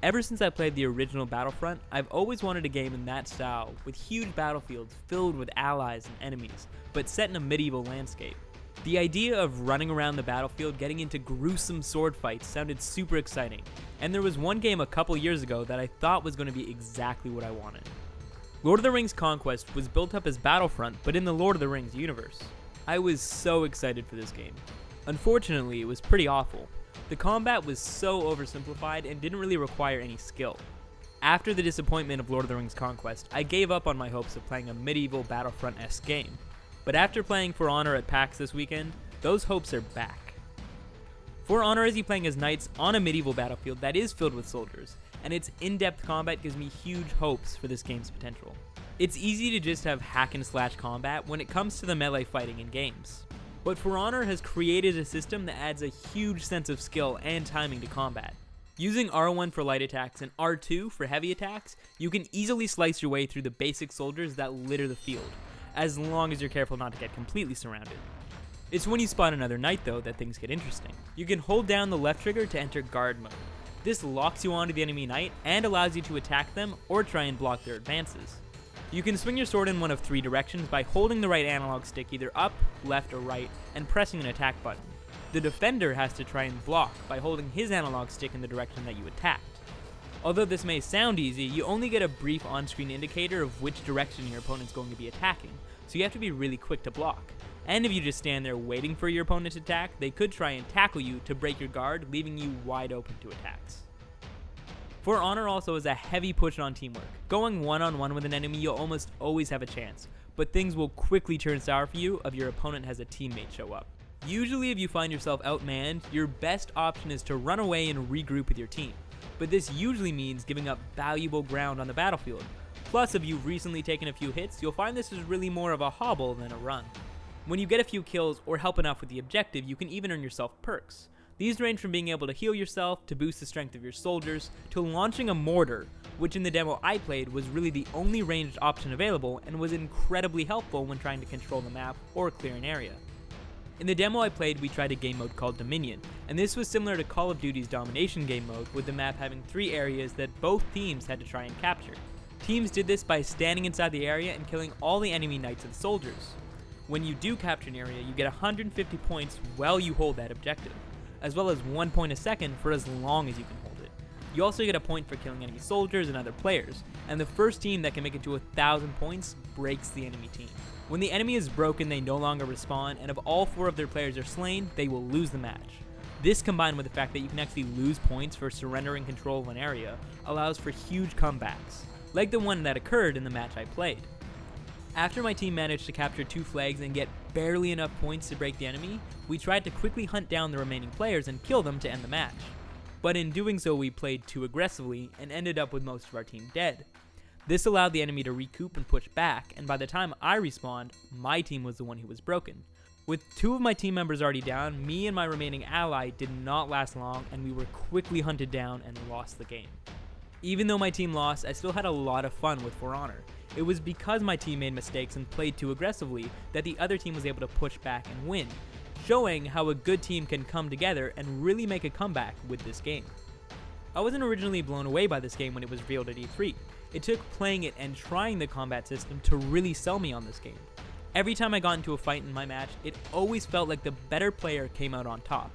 Ever since I played the original Battlefront, I've always wanted a game in that style, with huge battlefields filled with allies and enemies, but set in a medieval landscape. The idea of running around the battlefield getting into gruesome sword fights sounded super exciting, and there was one game a couple years ago that I thought was going to be exactly what I wanted. Lord of the Rings Conquest was built up as Battlefront, but in the Lord of the Rings universe. I was so excited for this game. Unfortunately, it was pretty awful. The combat was so oversimplified and didn't really require any skill. After the disappointment of Lord of the Rings Conquest, I gave up on my hopes of playing a medieval Battlefront-esque game. But after playing For Honor at PAX this weekend, those hopes are back. For Honor is you playing as knights on a medieval battlefield that is filled with soldiers, and its in-depth combat gives me huge hopes for this game's potential. It's easy to just have hack and slash combat when it comes to the melee fighting in games. But For Honor has created a system that adds a huge sense of skill and timing to combat. Using R1 for light attacks and R2 for heavy attacks, you can easily slice your way through the basic soldiers that litter the field, as long as you're careful not to get completely surrounded. It's when you spot another knight though that things get interesting. You can hold down the left trigger to enter guard mode. This locks you onto the enemy knight and allows you to attack them or try and block their advances. You can swing your sword in one of three directions by holding the right analog stick either up, left, or right, and pressing an attack button. The defender has to try and block by holding his analog stick in the direction that you attacked. Although this may sound easy, you only get a brief on-screen indicator of which direction your opponent's going to be attacking, so you have to be really quick to block. And if you just stand there waiting for your opponent to attack, they could try and tackle you to break your guard, leaving you wide open to attacks. For Honor also is a heavy push on teamwork. Going one-on-one with an enemy, you'll almost always have a chance, but things will quickly turn sour for you if your opponent has a teammate show up. Usually if you find yourself outmanned, your best option is to run away and regroup with your team, but this usually means giving up valuable ground on the battlefield. Plus, if you've recently taken a few hits, you'll find this is really more of a hobble than a run. When you get a few kills or help enough with the objective, you can even earn yourself perks. These range from being able to heal yourself, to boost the strength of your soldiers, to launching a mortar, which in the demo I played was really the only ranged option available and was incredibly helpful when trying to control the map or clear an area. In the demo I played, we tried a game mode called Dominion, and this was similar to Call of Duty's Domination game mode, with the map having 3 areas that both teams had to try and capture. Teams did this by standing inside the area and killing all the enemy knights and soldiers. When you do capture an area, you get 150 points while you hold that objective, as well as 1 point a second for as long as you can hold it. You also get a point for killing enemy soldiers and other players, and the first team that can make it to 1,000 points breaks the enemy team. When the enemy is broken, they no longer respawn, and if all 4 of their players are slain, they will lose the match. This, combined with the fact that you can actually lose points for surrendering control of an area, allows for huge comebacks, like the one that occurred in the match I played. After my team managed to capture 2 flags and get barely enough points to break the enemy, we tried to quickly hunt down the remaining players and kill them to end the match. But in doing so, we played too aggressively and ended up with most of our team dead. This allowed the enemy to recoup and push back, and by the time I respawned, my team was the one who was broken. With 2 of my team members already down, me and my remaining ally did not last long, and we were quickly hunted down and lost the game. Even though my team lost, I still had a lot of fun with For Honor. It was because my team made mistakes and played too aggressively that the other team was able to push back and win, showing how a good team can come together and really make a comeback with this game. I wasn't originally blown away by this game when it was revealed at E3. It took playing it and trying the combat system to really sell me on this game. Every time I got into a fight in my match, it always felt like the better player came out on top.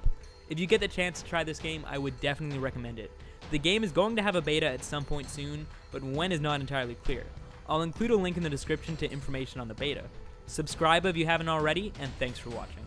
If you get the chance to try this game, I would definitely recommend it. The game is going to have a beta at some point soon, but when is not entirely clear. I'll include a link in the description to information on the beta. Subscribe if you haven't already, and thanks for watching.